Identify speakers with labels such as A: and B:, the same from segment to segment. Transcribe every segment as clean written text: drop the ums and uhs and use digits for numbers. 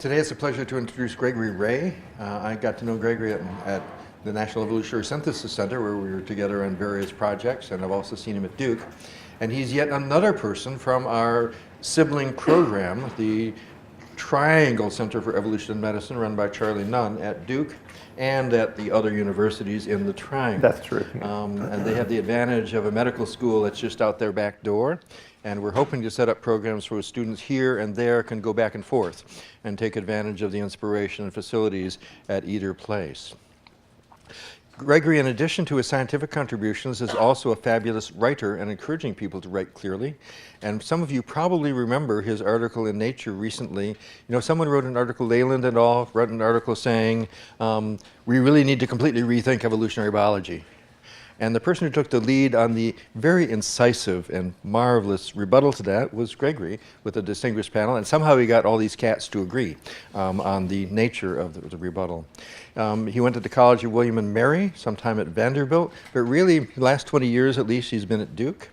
A: Today it's a pleasure to introduce Gregory Wray. I got to know Gregory at the National Evolutionary Synthesis Center, where we were together on various projects, and I've also seen him at Duke. And he's yet another person from our sibling program, the Triangle Center for Evolution and Medicine, run by Charlie Nunn at Duke and at the other universities in the Triangle.
B: That's true.
A: And they have the advantage of a medical school that's just out their back door. And we're hoping to set up programs where students here and there can go back and forth and take advantage of the inspiration and facilities at either place. Gregory, in addition to his scientific contributions, is also a fabulous writer and encouraging people to write clearly. And some of you probably remember his article in Nature recently. You know, someone wrote an article, Leyland et al., wrote an article saying, we really need to completely rethink evolutionary biology. And the person who took the lead on the very incisive and marvelous rebuttal to that was Gregory with a distinguished panel, and somehow he got all these cats to agree on the nature of the rebuttal. He went to the College of William and Mary, sometime at Vanderbilt, but really, the last 20 years at least, he's been at Duke.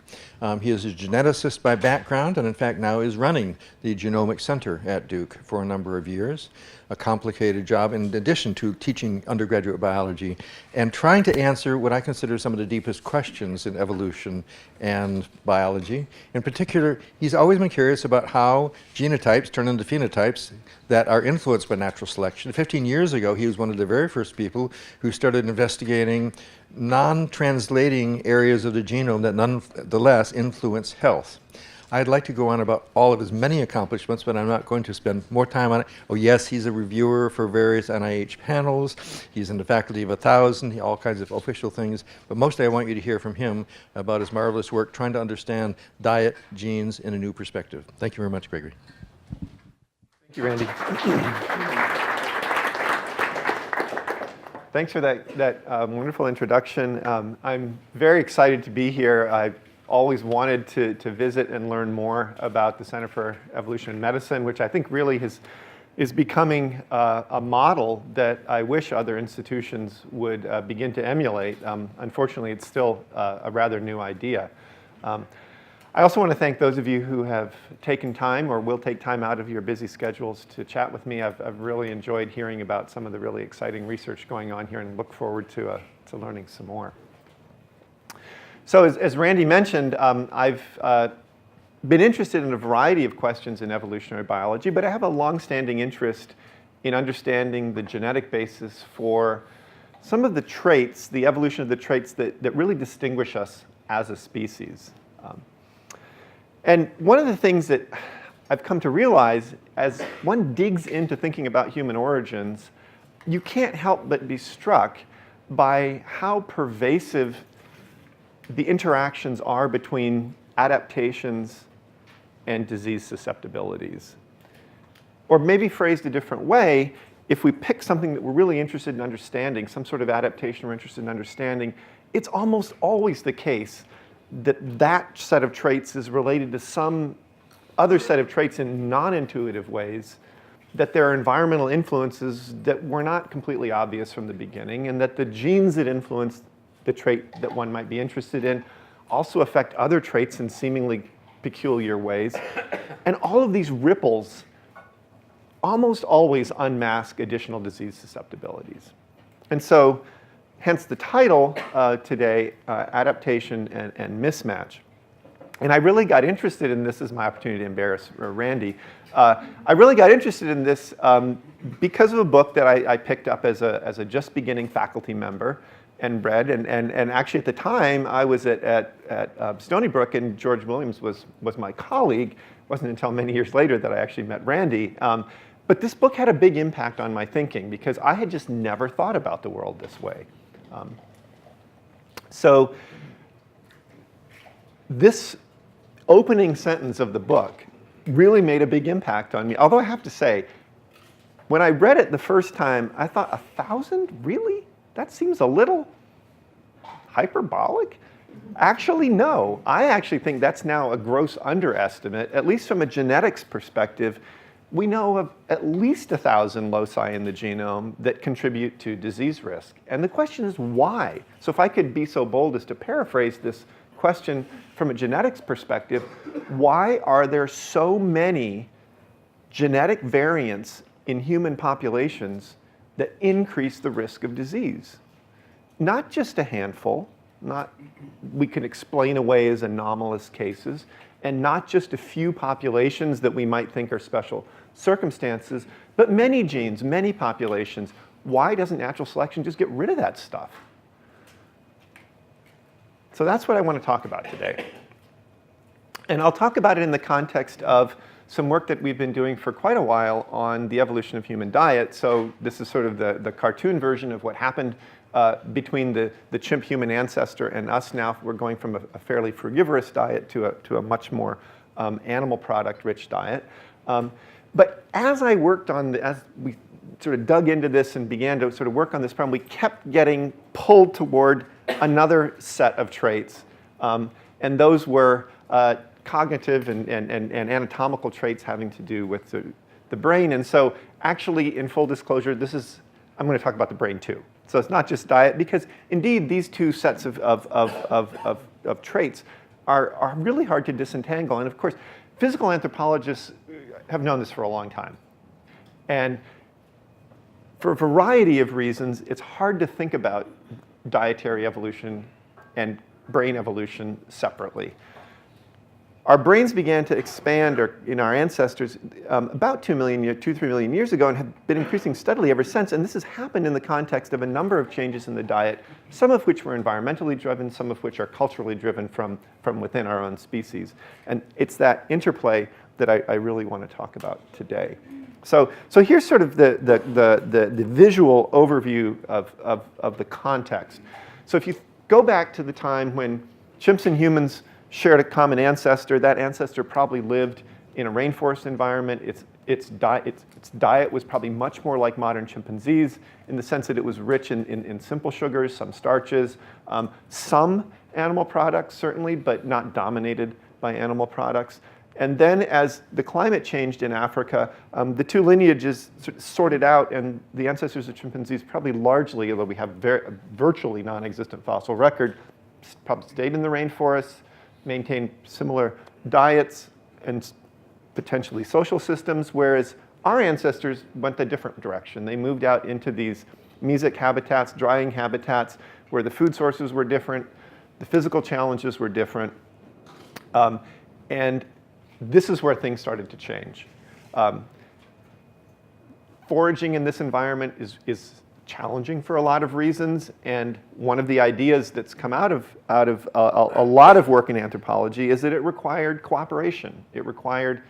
A: He is a geneticist by background, and in fact now is running the Genomic Center at Duke for a number of years. A complicated job in addition to teaching undergraduate biology and trying to answer what I consider some of the deepest questions in evolution and biology. In particular, he's always been curious about how genotypes turn into phenotypes that are influenced by natural selection. 15 years ago, he was one of the very first people who started investigating non-translating areas of the genome that nonetheless influence health. I'd like to go on about all of his many accomplishments, but I'm not going to spend more time on it. Oh yes, he's a reviewer for various NIH panels. He's in the faculty of 1,000, all kinds of official things. But mostly I want you to hear from him about his marvelous work trying to understand diet, genes in a new perspective. Thank you very much, Gregory.
B: Thank you, Randy. Thanks for that wonderful introduction. I'm very excited to be here. I always wanted to visit and learn more about the Center for Evolution and Medicine, which I think really is becoming a model that I wish other institutions would begin to emulate. Unfortunately, it's still a rather new idea. I also want to thank those of you who have taken time or will take time out of your busy schedules to chat with me. I've really enjoyed hearing about some of the really exciting research going on here and look forward to learning some more. So as Randy mentioned, I've been interested in a variety of questions in evolutionary biology, but I have a long-standing interest in understanding the genetic basis for some of the traits, the evolution of the traits that really distinguish us as a species. And one of the things that I've come to realize as one digs into thinking about human origins, you can't help but be struck by how pervasive the interactions are between adaptations and disease susceptibilities. Or maybe phrased a different way, if we pick something that we're really interested in understanding, some sort of adaptation we're interested in understanding, it's almost always the case that that set of traits is related to some other set of traits in non-intuitive ways, that there are environmental influences that were not completely obvious from the beginning, and that the genes that influence the trait that one might be interested in also affect other traits in seemingly peculiar ways. And all of these ripples almost always unmask additional disease susceptibilities. And so, hence the title today, Adaptation and Mismatch. And I really got interested in this, as my opportunity to embarrass Randy. I really got interested in this because of a book that I picked up as a just beginning faculty member and read. And actually at the time, I was at Stony Brook, and George Williams was my colleague. It wasn't until many years later that I actually met Randy. But this book had a big impact on my thinking because I had just never thought about the world this way. So this opening sentence of the book really made a big impact on me. Although I have to say, when I read it the first time, I thought, 1,000? Really? That seems a little hyperbolic. Actually, no. I actually think that's now a gross underestimate, at least from a genetics perspective. We know of at least 1,000 loci in the genome that contribute to disease risk. And the question is why? So if I could be so bold as to paraphrase this question from a genetics perspective, why are there so many genetic variants in human populations that increase the risk of disease. Not just a handful, not we can explain away as anomalous cases, and not just a few populations that we might think are special circumstances, but many genes, many populations. Why doesn't natural selection just get rid of that stuff? So that's what I want to talk about today. And I'll talk about it in the context of some work that we've been doing for quite a while on the evolution of human diet. So this is sort of the cartoon version of what happened between the chimp-human ancestor and us. Now we're going from a fairly frugivorous diet to a much more animal product-rich diet. But as I worked on, as we sort of dug into this and began to sort of work on this problem, we kept getting pulled toward another set of traits. And those were cognitive and anatomical traits having to do with the brain. And so actually, in full disclosure, I'm going to talk about the brain too. So it's not just diet, because indeed these two sets of traits are really hard to disentangle. And of course, physical anthropologists have known this for a long time. And for a variety of reasons, it's hard to think about dietary evolution and brain evolution separately. Our brains began to expand in our ancestors about 3 million years ago, and have been increasing steadily ever since. And this has happened in the context of a number of changes in the diet, some of which were environmentally driven, some of which are culturally driven from within our own species. And it's that interplay that I really want to talk about today. So here's sort of the visual overview of the context. So if you go back to the time when chimps and humans shared a common ancestor, that ancestor probably lived in a rainforest environment. Its diet was probably much more like modern chimpanzees in the sense that it was rich in simple sugars, some starches, some animal products certainly, but not dominated by animal products. And then as the climate changed in Africa, the two lineages sorted out, and the ancestors of chimpanzees probably largely, although we have virtually non-existent fossil record, probably stayed in the rainforests, maintained similar diets and potentially social systems, whereas our ancestors went a different direction. They moved out into these mesic habitats, drying habitats, where the food sources were different, the physical challenges were different, and this is where things started to change. Foraging in this environment is challenging for a lot of reasons, and one of the ideas that's come out of a lot of work in anthropology is that it required cooperation. It required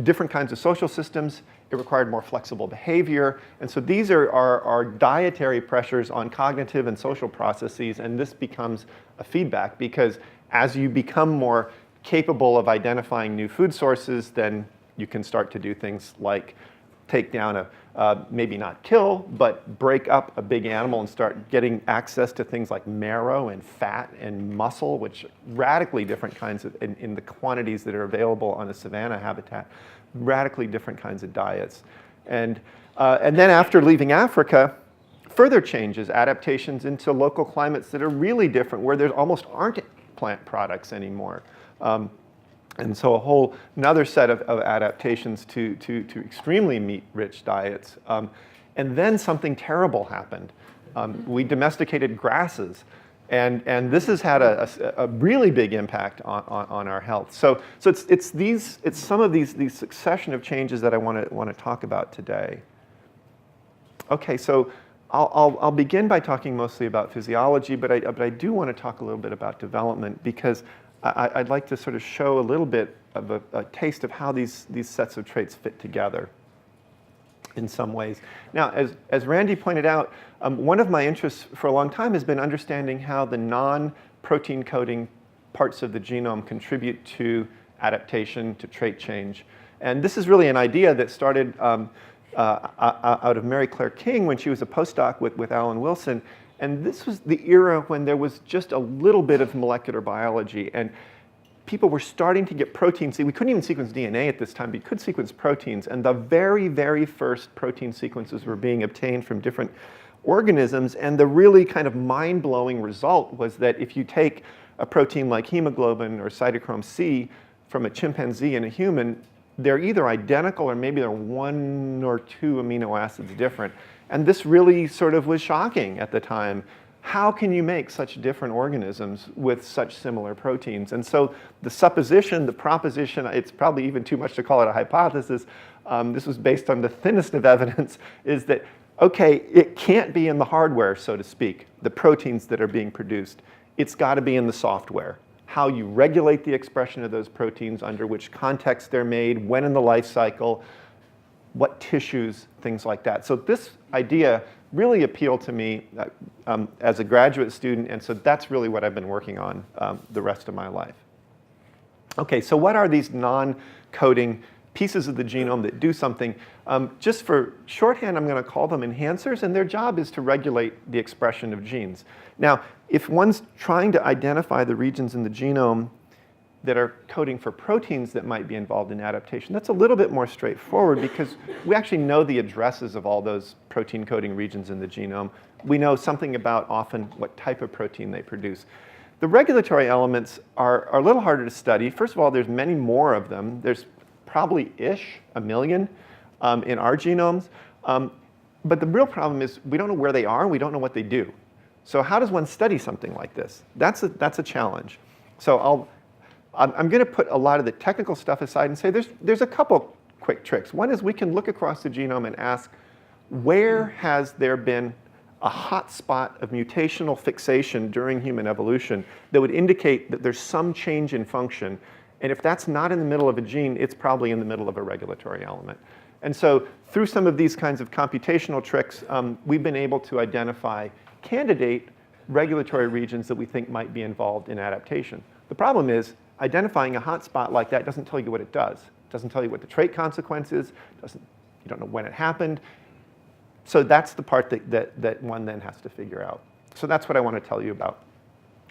B: different kinds of social systems. It required more flexible behavior. And so these are dietary pressures on cognitive and social processes, and this becomes a feedback, because as you become more capable of identifying new food sources, then you can start to do things like take down maybe not kill, but break up a big animal and start getting access to things like marrow and fat and muscle, which radically different kinds of, in the quantities that are available on a savanna habitat, radically different kinds of diets. And then after leaving Africa, further changes, adaptations into local climates that are really different, where there almost aren't plant products anymore. And so another set of adaptations to extremely meat-rich diets. And then something terrible happened. We domesticated grasses, and this has had a really big impact on our health. So it's some of these succession of changes that I want to talk about today. Okay, so I'll begin by talking mostly about physiology, but I do want to talk a little bit about development, because I'd like to sort of show a little bit of a taste of how these sets of traits fit together in some ways. Now, as Randy pointed out, one of my interests for a long time has been understanding how the non-protein coding parts of the genome contribute to adaptation, to trait change. And this is really an idea that started out of Mary Claire King when she was a postdoc with Alan Wilson. And this was the era when there was just a little bit of molecular biology, and people were starting to get proteins. We couldn't even sequence DNA at this time, but you could sequence proteins. And the very, very first protein sequences were being obtained from different organisms. And the really kind of mind-blowing result was that if you take a protein like hemoglobin or cytochrome C from a chimpanzee and a human, they're either identical or maybe they're 1 or 2 amino acids different. And this really sort of was shocking at the time. How can you make such different organisms with such similar proteins? And so the supposition, the proposition, it's probably even too much to call it a hypothesis, this was based on the thinnest of evidence, is that, okay, it can't be in the hardware, so to speak, the proteins that are being produced. It's got to be in the software. How you regulate the expression of those proteins, under which context they're made, when in the life cycle, what tissues, things like that. So this idea really appealed to me as a graduate student, and so that's really what I've been working on the rest of my life. Okay, so what are these non-coding pieces of the genome that do something? Just for shorthand, I'm going to call them enhancers, and their job is to regulate the expression of genes. Now, if one's trying to identify the regions in the genome that are coding for proteins that might be involved in adaptation, that's a little bit more straightforward because we actually know the addresses of all those protein coding regions in the genome. We know something about often what type of protein they produce. The regulatory elements are a little harder to study. First of all, there's many more of them. There's probably-ish 1 million in our genomes. But the real problem is we don't know where they are and we don't know what they do. So how does one study something like this? That's a challenge. So I'm going to put a lot of the technical stuff aside and say there's a couple quick tricks. One is we can look across the genome and ask, where has there been a hot spot of mutational fixation during human evolution that would indicate that there's some change in function? And if that's not in the middle of a gene, it's probably in the middle of a regulatory element. And so through some of these kinds of computational tricks, we've been able to identify candidate regulatory regions that we think might be involved in adaptation. The problem is identifying a hot spot like that doesn't tell you what it does. It doesn't tell you what the trait consequence is. You don't know when it happened. So that's the part that one then has to figure out. So that's what I want to tell you about.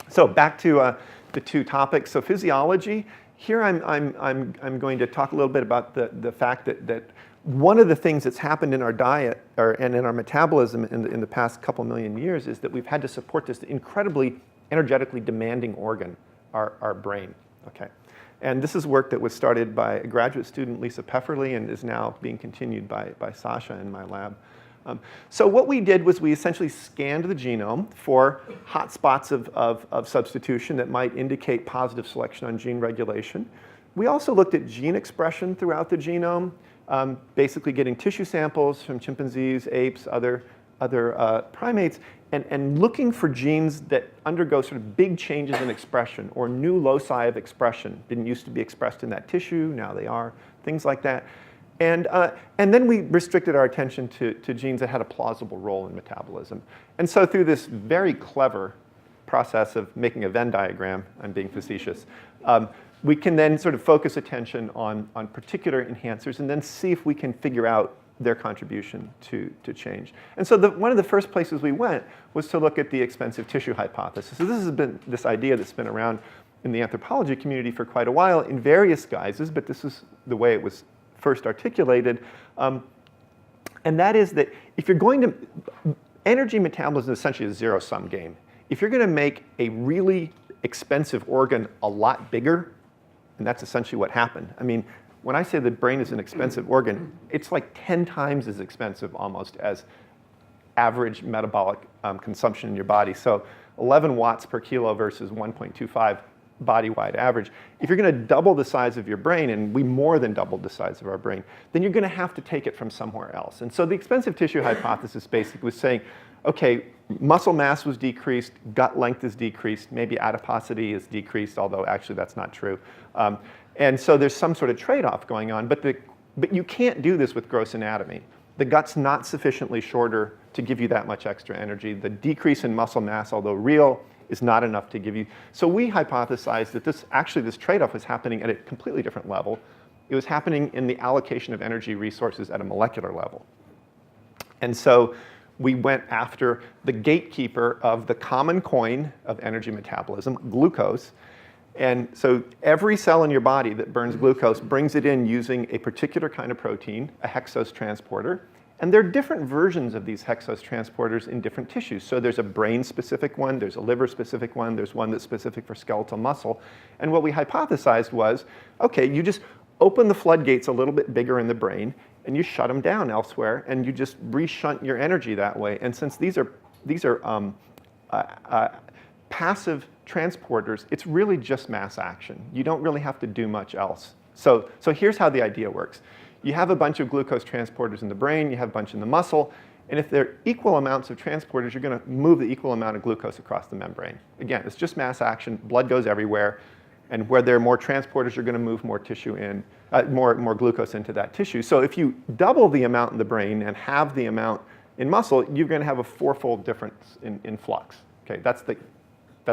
B: So back to the two topics. So physiology. Here I'm going to talk a little bit about the fact that one of the things that's happened in our diet and in our metabolism in the past couple million years is that we've had to support this incredibly energetically demanding organ, our brain. Okay. And this is work that was started by a graduate student, Lisa Peverley, and is now being continued by Sasha in my lab. So what we did was we essentially scanned the genome for hot spots of substitution that might indicate positive selection on gene regulation. We also looked at gene expression throughout the genome, basically getting tissue samples from chimpanzees, apes, other primates, and looking for genes that undergo sort of big changes in expression or new loci of expression. Didn't used to be expressed in that tissue, now they are, things like that. And then we restricted our attention to genes that had a plausible role in metabolism. And so through this very clever process of making a Venn diagram, I'm being facetious, we can then sort of focus attention on particular enhancers and then see if we can figure out their contribution to change. And so one of the first places we went was to look at the expensive tissue hypothesis. So this has been this idea that's been around in the anthropology community for quite a while in various guises, but this is the way it was first articulated. And that is that if you're going to, energy metabolism is essentially a zero-sum game. If you're going to make a really expensive organ a lot bigger, and that's essentially what happened. I mean, when I say the brain is an expensive organ, it's like 10 times as expensive almost as average metabolic consumption in your body. So 11 watts per kilo versus 1.25 body-wide average. If you're going to double the size of your brain, and we more than doubled the size of our brain, then you're going to have to take it from somewhere else. And so the expensive tissue hypothesis basically was saying, okay, muscle mass was decreased, gut length is decreased, maybe adiposity is decreased, although actually that's not true. And so there's some sort of trade-off going on, but you can't do this with gross anatomy. The gut's not sufficiently shorter to give you that much extra energy. The decrease in muscle mass, although real, is not enough to give you. So we hypothesized that this trade-off was happening at a completely different level. It was happening in the allocation of energy resources at a molecular level. And so we went after the gatekeeper of the common coin of energy metabolism, glucose. And so every cell in your body that burns glucose brings it in using a particular kind of protein, a hexose transporter. And there are different versions of these hexose transporters in different tissues. So there's a brain-specific one, there's a liver-specific one, there's one that's specific for skeletal muscle. And what we hypothesized was, okay, you just open the floodgates a little bit bigger in the brain, and you shut them down elsewhere, and you just reshunt your energy that way. And since these are passive transporters, it's really just mass action. You don't really have to do much else. So here's how the idea works. You have a bunch of glucose transporters in the brain, you have a bunch in the muscle, and if they're equal amounts of transporters, you're going to move the equal amount of glucose across the membrane. Again, it's just mass action, blood goes everywhere, and where there are more transporters, you're going to move more tissue in, more glucose into that tissue. So if you double the amount in the brain and halve the amount in muscle, you're going to have a fourfold difference in flux. Okay, that's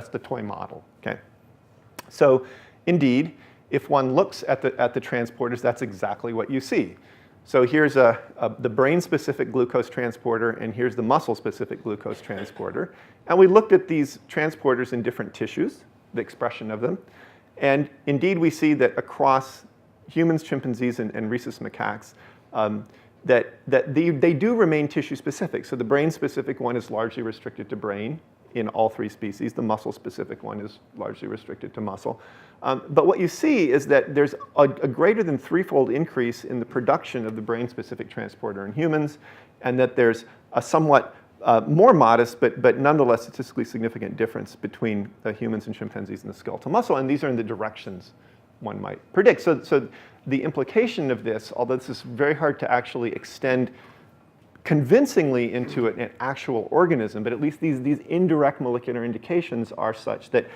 B: the toy model. Okay, so indeed, if one looks at the transporters, that's exactly what you see. So here's the brain-specific glucose transporter, and here's the muscle-specific glucose transporter. And we looked at these transporters in different tissues, the expression of them. And indeed, we see that across humans, chimpanzees, and rhesus macaques, that they do remain tissue-specific. So the brain-specific one is largely restricted to brain in all three species. The muscle-specific one is largely restricted to muscle. But what you see is that there's a greater than threefold increase in the production of the brain-specific transporter in humans, and that there's a somewhat more modest, but nonetheless statistically significant difference between humans and chimpanzees in the skeletal muscle, and these are in the directions one might predict. So the implication of this, although this is very hard to actually extend convincingly into an actual organism, but at least these indirect molecular indications are such that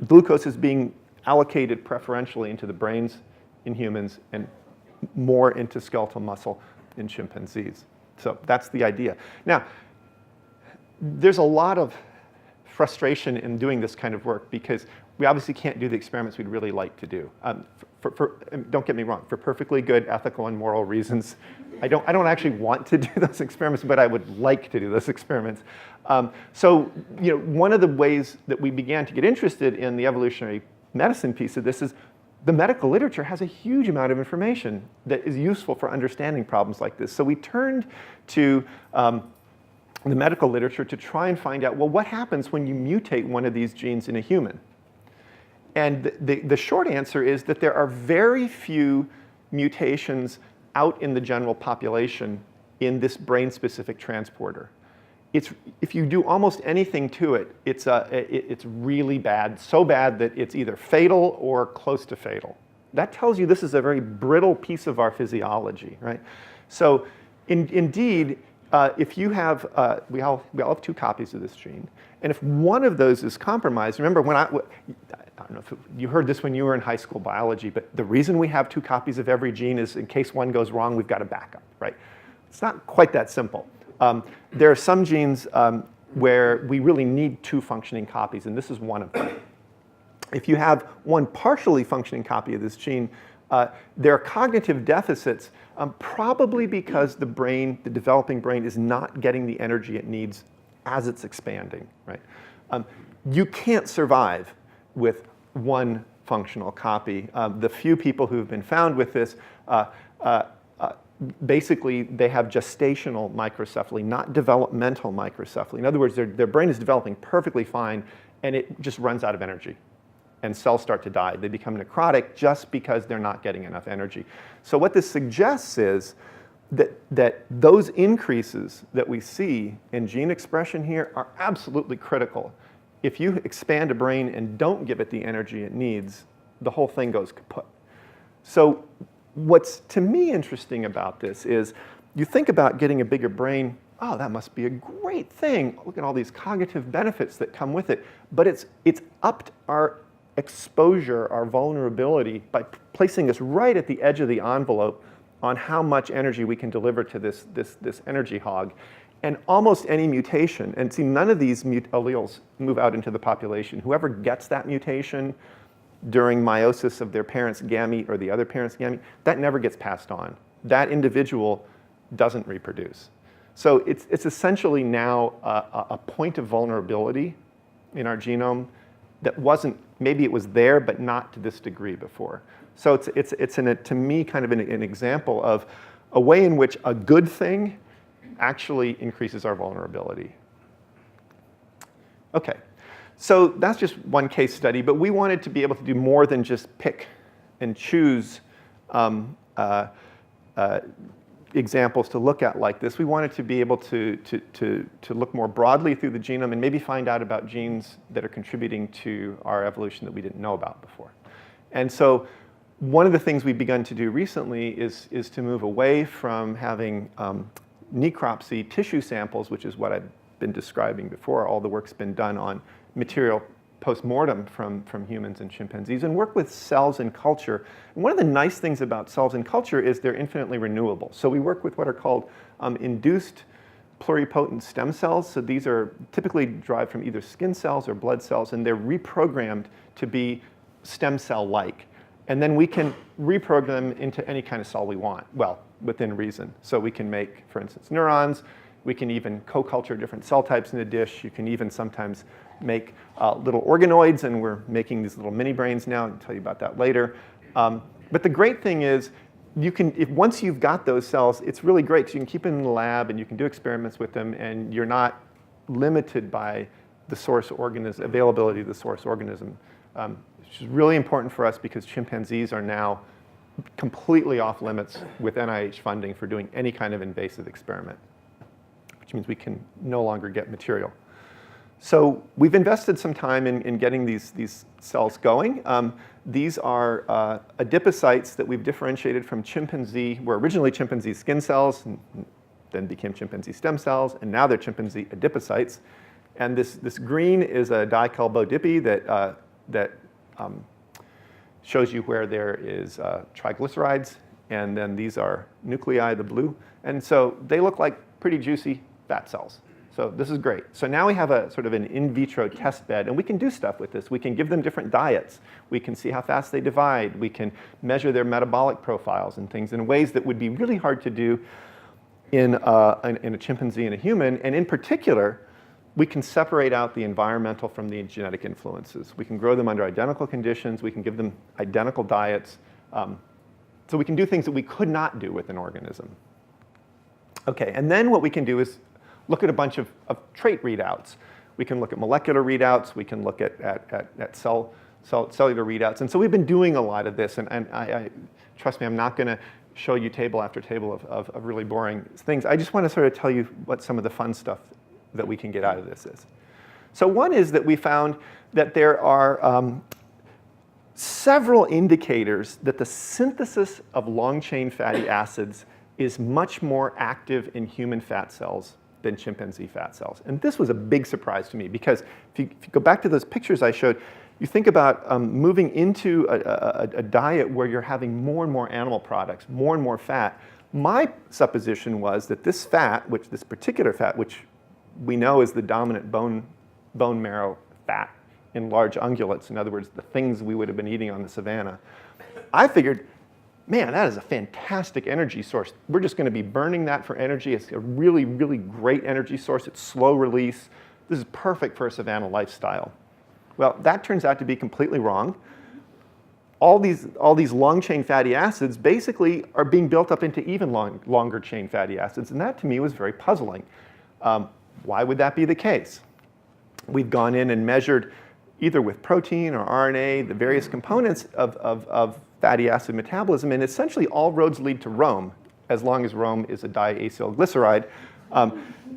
B: glucose is being allocated preferentially into the brains in humans and more into skeletal muscle in chimpanzees. So that's the idea. Now, there's a lot of frustration in doing this kind of work because we obviously can't do the experiments we'd really like to do. Don't get me wrong, for perfectly good ethical and moral reasons, I don't actually want to do those experiments, but I would like to do those experiments. So one of the ways that we began to get interested in the evolutionary medicine piece of this is the medical literature has a huge amount of information that is useful for understanding problems like this. So we turned to the medical literature to try and find out, well, what happens when you mutate one of these genes in a human? And the short answer is that there are very few mutations out in the general population in this brain-specific transporter. If you do almost anything to it, it's really bad, so bad that it's either fatal or close to fatal. That tells you this is a very brittle piece of our physiology, right? So indeed, if you have, we all have 2 copies of this gene, and if one of those is compromised, remember when I don't know if you heard this when you were in high school biology, but the reason we have 2 copies of every gene is in case one goes wrong, we've got a backup, right? It's not quite that simple. There are some genes where we really need 2 functioning copies, and this is one of them. If you have one partially functioning copy of this gene, there are cognitive deficits, probably because the developing brain is not getting the energy it needs as it's expanding, right? You can't survive with one functional copy. The few people who have been found with this, basically they have gestational microcephaly, not developmental microcephaly. In other words, their brain is developing perfectly fine, and it just runs out of energy. And cells start to die. They become necrotic just because they're not getting enough energy. So what this suggests is that those increases that we see in gene expression here are absolutely critical. If you expand a brain and don't give it the energy it needs, the whole thing goes kaput. So what's to me interesting about this is you think about getting a bigger brain, oh, that must be a great thing. Look at all these cognitive benefits that come with it. But it's upped our exposure, our vulnerability, by placing us right at the edge of the envelope on how much energy we can deliver to this energy hog. And almost any mutation, and see, none of these alleles move out into the population. Whoever gets that mutation during meiosis of their parent's gamete or the other parent's gamete, that never gets passed on. That individual doesn't reproduce. So it's essentially now a point of vulnerability in our genome that wasn't, maybe it was there, but not to this degree before. So it's to me kind of an example of a way in which a good thing actually increases our vulnerability. Okay, so that's just one case study, but we wanted to be able to do more than just pick and choose um, examples to look at like this. We wanted to be able to look more broadly through the genome and maybe find out about genes that are contributing to our evolution that we didn't know about before. And so one of the things we've begun to do recently is to move away from having necropsy tissue samples, which is what I've been describing before. All the work's been done on material post-mortem from humans and chimpanzees, and work with cells in culture. And one of the nice things about cells in culture is they're infinitely renewable. So we work with what are called induced pluripotent stem cells. So these are typically derived from either skin cells or blood cells, and they're reprogrammed to be stem cell-like. And then we can reprogram them into any kind of cell we want, well, within reason. So we can make, for instance, neurons. We can even co-culture different cell types in a dish. You can even sometimes make little organoids, and we're making these little mini brains now. I'll tell you about that later. But the great thing is, once you've got those cells, it's really great because you can keep them in the lab and you can do experiments with them, and you're not limited by the source organism, availability of the source organism, which is really important for us because chimpanzees are now completely off limits with NIH funding for doing any kind of invasive experiment, which means we can no longer get material. So we've invested some time in getting these cells going. These are adipocytes that we've differentiated from chimpanzee, were originally chimpanzee skin cells, and then became chimpanzee stem cells, and now they're chimpanzee adipocytes. And this green is a diacylbodipi that shows you where there is triglycerides, and then these are nuclei, the blue. And so they look like pretty juicy fat cells. So this is great. So now we have a sort of an in vitro test bed, and we can do stuff with this. We can give them different diets. We can see how fast they divide. We can measure their metabolic profiles and things in ways that would be really hard to do in a chimpanzee and a human. And in particular, we can separate out the environmental from the genetic influences. We can grow them under identical conditions. We can give them identical diets. So we can do things that we could not do with an organism. Okay, and then what we can do is look at a bunch of trait readouts. We can look at molecular readouts. We can look at cellular readouts. And so we've been doing a lot of this. And I trust me, I'm not going to show you table after table of really boring things. I just want to sort of tell you what some of the fun stuff that we can get out of this is. So one is that we found that there are several indicators that the synthesis of long-chain fatty acids is much more active in human fat cells than chimpanzee fat cells. And this was a big surprise to me because if you go back to those pictures I showed, you think about moving into a diet where you're having more and more animal products, more and more fat. My supposition was that this fat, this particular fat, which we know is the dominant bone marrow fat in large ungulates, in other words, the things we would have been eating on the savannah, I figured, man, that is a fantastic energy source. We're just going to be burning that for energy. It's a really, really great energy source. It's slow release. This is perfect for a savanna lifestyle. Well, that turns out to be completely wrong. All these long-chain fatty acids basically are being built up into even longer chain fatty acids, and that to me was very puzzling. Why would that be the case? We've gone in and measured either with protein or RNA, the various components of fatty acid metabolism, and essentially all roads lead to Rome, as long as Rome is a diacylglyceride.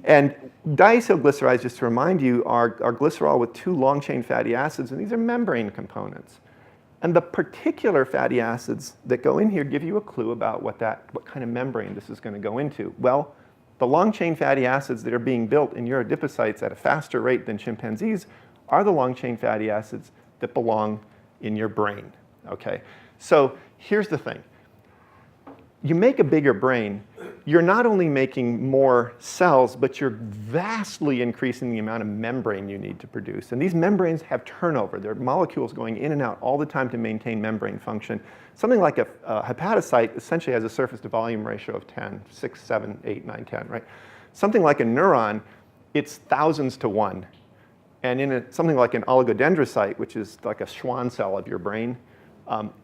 B: And diacylglycerides, just to remind you, are glycerol with two long-chain fatty acids, and these are membrane components. And the particular fatty acids that go in here give you a clue about what kind of membrane this is going to go into. Well, the long-chain fatty acids that are being built in your adipocytes at a faster rate than chimpanzees are the long-chain fatty acids that belong in your brain. Okay? So here's the thing. You make a bigger brain, you're not only making more cells, but you're vastly increasing the amount of membrane you need to produce. And these membranes have turnover. There are molecules going in and out all the time to maintain membrane function. Something like a hepatocyte essentially has a surface to volume ratio of 10, 6, 7, 8, 9, 10, right? Something like a neuron, it's thousands to 1. And in something like an oligodendrocyte, which is like a Schwann cell of your brain,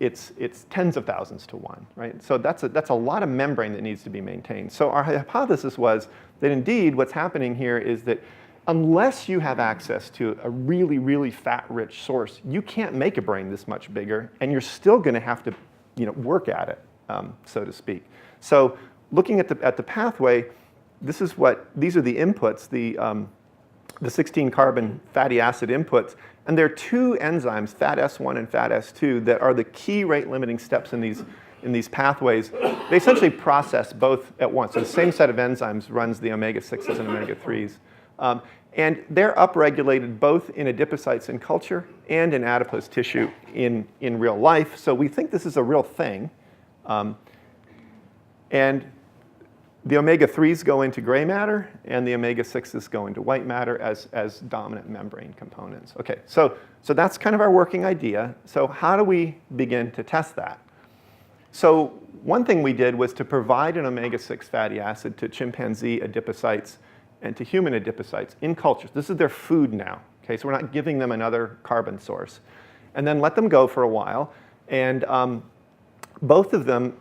B: it's tens of thousands to 1, right? So that's a lot of membrane that needs to be maintained. So our hypothesis was that indeed what's happening here is that unless you have access to a really, really fat-rich source, you can't make a brain this much bigger, and you're still going to have to work at it. so to speak. So looking at the pathway, these are the inputs, the 16 carbon fatty acid inputs, and there are two enzymes, fat S1 and fat S2, that are the key rate limiting steps in these pathways. They essentially process both at once. So the same set of enzymes runs the omega-6s and omega-3s. And they're upregulated both in adipocytes in culture and in adipose tissue in real life. So we think this is a real thing. And the omega-3s go into gray matter, and the omega-6s go into white matter as dominant membrane components. Okay, so that's kind of our working idea. So how do we begin to test that? So one thing we did was to provide an omega-6 fatty acid to chimpanzee adipocytes and to human adipocytes in cultures. This is their food now. Okay, so we're not giving them another carbon source. And then let them go for a while. And both of them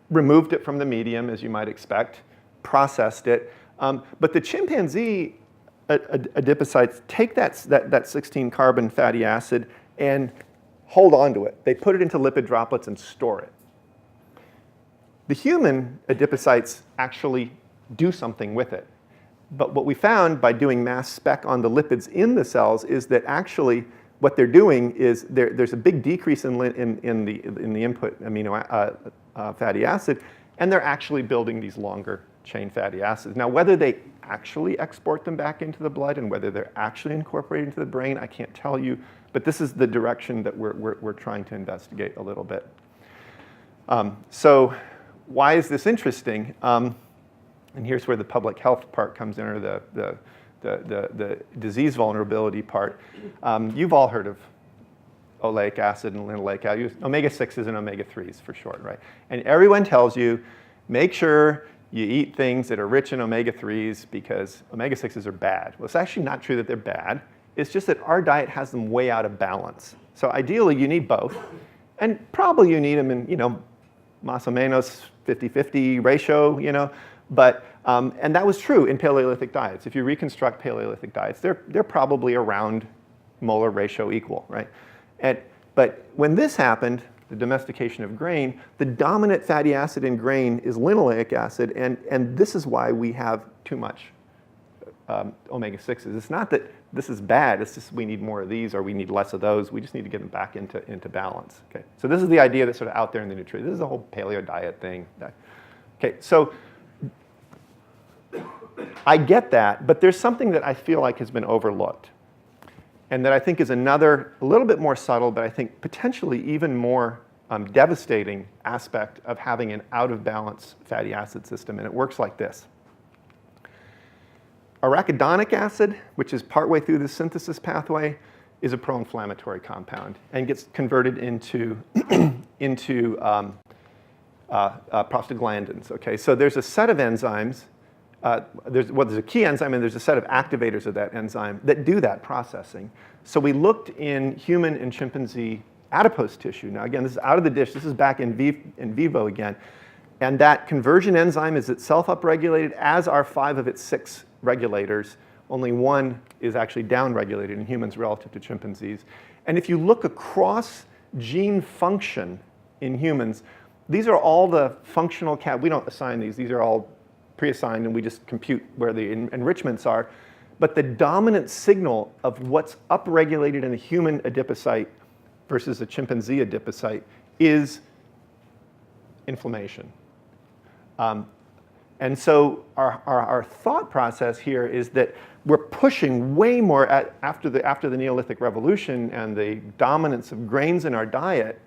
B: removed it from the medium, as you might expect, processed it. But the chimpanzee adipocytes take that 16 carbon fatty acid and hold on to it. They put it into lipid droplets and store it. The human adipocytes actually do something with it. But what we found by doing mass spec on the lipids in the cells is that actually what they're doing is there's a big decrease in the input amino fatty acid, and they're actually building these longer chain fatty acids. Now, whether they actually export them back into the blood and whether they're actually incorporated into the brain, I can't tell you, but this is the direction that we're trying to investigate a little bit. So why is this interesting? And here's where the public health part comes in, or the disease vulnerability part. You've all heard of oleic acid and linoleic acid. Omega-6s and omega-3s for short, right? And everyone tells you, make sure you eat things that are rich in omega-3s because omega-6s are bad. Well, it's actually not true that they're bad. It's just that our diet has them way out of balance. So ideally, you need both. And probably you need them in, más o menos 50-50 ratio, But, and that was true in Paleolithic diets. If you reconstruct Paleolithic diets, they're probably around molar ratio equal, right? But when this happened, the domestication of grain, the dominant fatty acid in grain is linoleic acid, and this is why we have too much omega-6s. It's not that this is bad, it's just we need more of these or we need less of those. We just need to get them back into balance. Okay? So this is the idea that's sort of out there in the nutrition. This is the whole paleo diet thing. Okay, so I get that, but there's something that I feel like has been overlooked, and that I think is another, a little bit more subtle, but I think potentially even more devastating aspect of having an out-of-balance fatty acid system, and it works like this. Arachidonic acid, which is partway through the synthesis pathway, is a pro-inflammatory compound and gets converted into prostaglandins. Okay, so there's a set of enzymes. There's a key enzyme, and there's a set of activators of that enzyme that do that processing. So we looked in human and chimpanzee adipose tissue. Now, again, this is out of the dish. This is back in vivo again. And that conversion enzyme is itself upregulated, as are 5 of its 6 regulators. Only 1 is actually downregulated in humans relative to chimpanzees. And if you look across gene function in humans, these are all the functional we don't assign these. These are all pre-assigned, and we just compute where the enrichments are. But the dominant signal of what's upregulated in a human adipocyte versus a chimpanzee adipocyte is inflammation. And so our thought process here is that we're pushing way more after the Neolithic Revolution and the dominance of grains in our diet.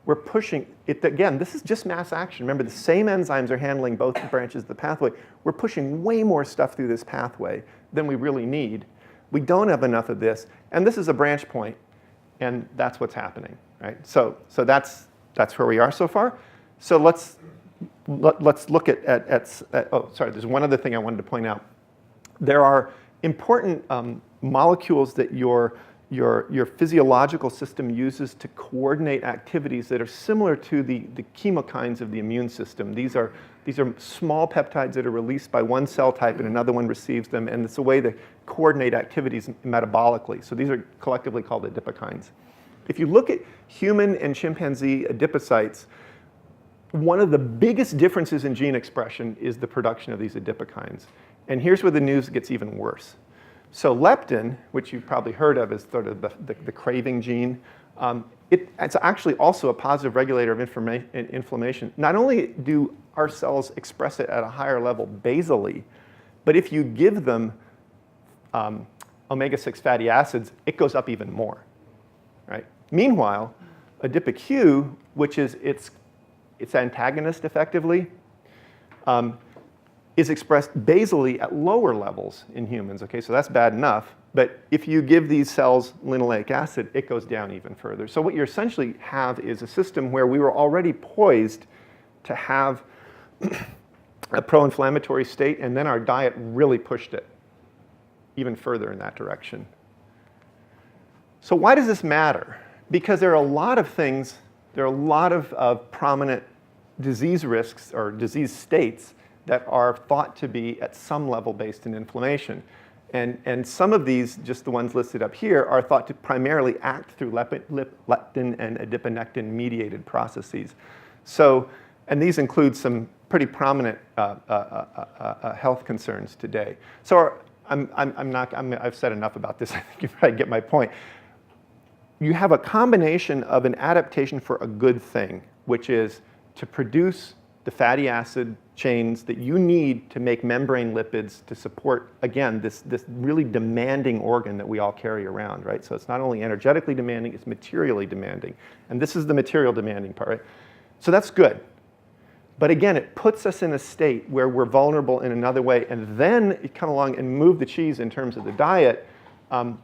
B: We're pushing it again. This is just mass action. Remember, the same enzymes are handling both branches of the pathway. We're pushing way more stuff through this pathway than we really need. We don't have enough of this, and this is a branch point, and that's what's happening, right? So that's where we are so far. So let's look at oh, sorry. There's one other thing I wanted to point out. There are important molecules that your physiological system uses to coordinate activities that are similar to the chemokines of the immune system. These are small peptides that are released by one cell type and another one receives them, and it's a way to coordinate activities metabolically. So these are collectively called adipokines. If you look at human and chimpanzee adipocytes, one of the biggest differences in gene expression is the production of these adipokines. And here's where the news gets even worse. So leptin, which you've probably heard of as sort of the craving gene, it's actually also a positive regulator of inflammation. Not only do our cells express it at a higher level basally, but if you give them omega-6 fatty acids, it goes up even more. Right? Meanwhile, adipoq, which is its antagonist effectively, is expressed basally at lower levels in humans. Okay, so that's bad enough. But if you give these cells linoleic acid, it goes down even further. So what you essentially have is a system where we were already poised to have a pro-inflammatory state, and then our diet really pushed it even further in that direction. So why does this matter? Because there are a lot of things, there are a lot of prominent disease risks or disease states that are thought to be at some level based in inflammation. And some of these, just the ones listed up here, are thought to primarily act through leptin and adiponectin mediated processes. So, and these include some pretty prominent health concerns today. So I've said enough about this. I think you probably get my point. You have a combination of an adaptation for a good thing, which is to produce the fatty acid chains that you need to make membrane lipids to support, again, this really demanding organ that we all carry around, right? So it's not only energetically demanding, it's materially demanding. And this is the material demanding part, right? So that's good. But again, it puts us in a state where we're vulnerable in another way, and then you come along and move the cheese in terms of the diet.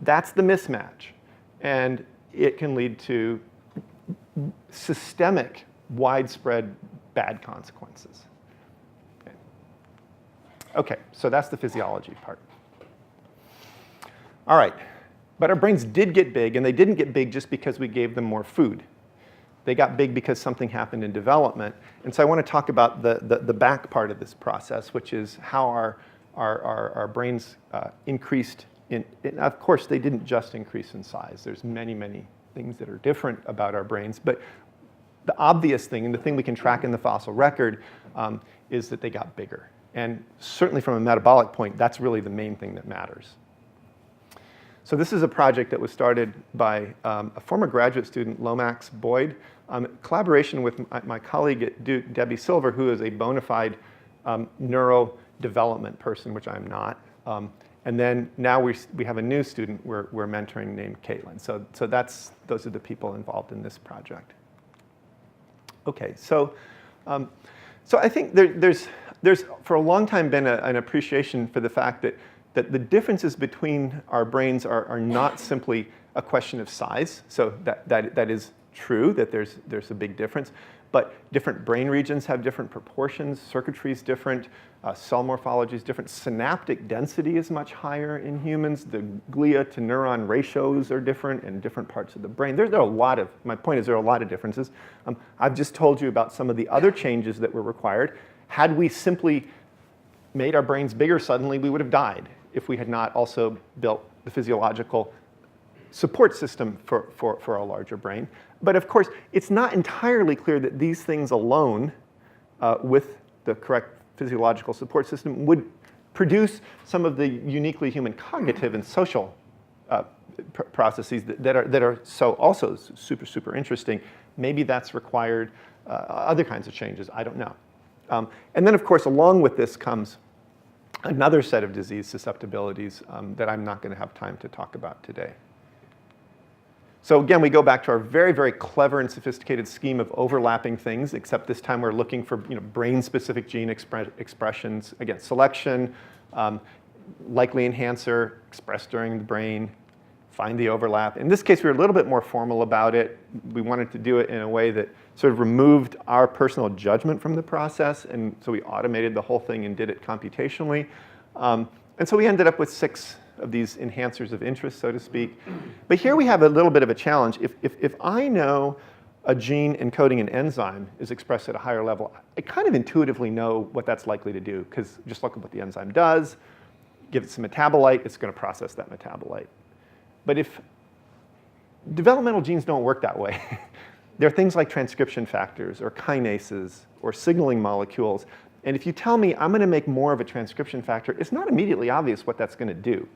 B: That's the mismatch. And it can lead to systemic, widespread bad consequences. Okay, so that's the physiology part. All right, but our brains did get big, and they didn't get big just because we gave them more food. They got big because something happened in development. And so I want to talk about the back part of this process, which is how our brains increased in, and of course, they didn't just increase in size. There's many, many things that are different about our brains, but the obvious thing, and the thing we can track in the fossil record, is that they got bigger. And certainly from a metabolic point, that's really the main thing that matters. So this is a project that was started by a former graduate student, Lomax Boyd, collaboration with my colleague at Duke, Debbie Silver, who is a bona fide neurodevelopment person, which I'm not. And then now we have a new student we're mentoring named Caitlin. So those are the people involved in this project. Okay, so I think there's for a long time been an appreciation for the fact that the differences between our brains are not simply a question of size. So that is true, that there's a big difference. But different brain regions have different proportions, circuitry is different, cell morphology is different, synaptic density is much higher in humans, the glia to neuron ratios are different in different parts of the brain. There are a lot of, my point is there are a lot of differences. I've just told you about some of the other changes that were required. Had we simply made our brains bigger suddenly, we would have died if we had not also built the physiological support system for a larger brain. But of course, it's not entirely clear that these things alone, with the correct physiological support system, would produce some of the uniquely human cognitive and social processes that are so also super, super interesting. Maybe that's required other kinds of changes. I don't know. And then, of course, along with this comes another set of disease susceptibilities that I'm not going to have time to talk about today. So again, we go back to our very, very clever and sophisticated scheme of overlapping things, except this time we're looking for brain-specific gene expressions. Again, selection, likely enhancer, expressed during the brain, find the overlap. In this case, we were a little bit more formal about it. We wanted to do it in a way that sort of removed our personal judgment from the process, and so we automated the whole thing and did it computationally. And so we ended up with 6 of these enhancers of interest, so to speak. But here we have a little bit of a challenge. If I know a gene encoding an enzyme is expressed at a higher level, I kind of intuitively know what that's likely to do, because just look at what the enzyme does, give it some metabolite, it's going to process that metabolite. But if developmental genes don't work that way, they're things like transcription factors or kinases or signaling molecules. And if you tell me I'm going to make more of a transcription factor, it's not immediately obvious what that's going to do.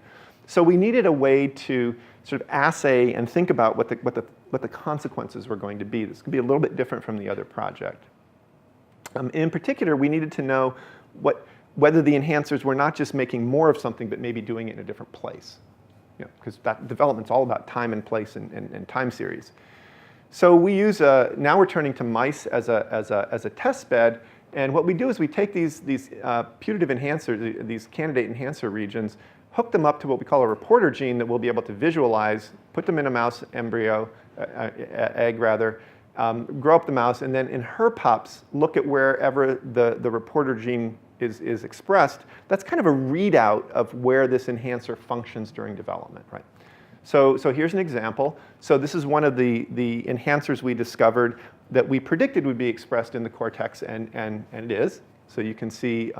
B: So we needed a way to sort of assay and think about what the consequences were going to be. This could be a little bit different from the other project. In particular, we needed to know whether the enhancers were not just making more of something, but maybe doing it in a different place. Because that development's all about time and place and time series. So we use now we're turning to mice as a test bed. And what we do is we take these putative enhancers, these candidate enhancer regions, hook them up to what we call a reporter gene that we'll be able to visualize, put them in a mouse embryo, egg rather, grow up the mouse, and then in her pups, look at wherever the reporter gene is expressed. That's kind of a readout of where this enhancer functions during development, right? So here's an example. So this is one of the enhancers we discovered that we predicted would be expressed in the cortex, and it is. So you can see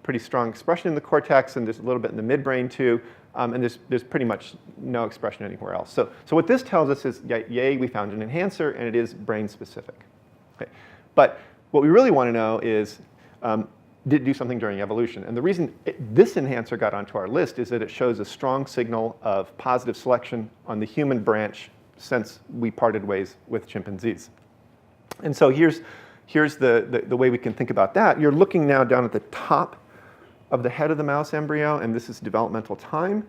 B: pretty strong expression in the cortex, and there's a little bit in the midbrain too, and there's pretty much no expression anywhere else. So what this tells us is, yay, we found an enhancer, and it is brain specific. Okay. But what we really want to know is, did it do something during evolution? And the reason this enhancer got onto our list is that it shows a strong signal of positive selection on the human branch since we parted ways with chimpanzees. And so here's the way we can think about that. You're looking now down at the top of the head of the mouse embryo, and this is developmental time.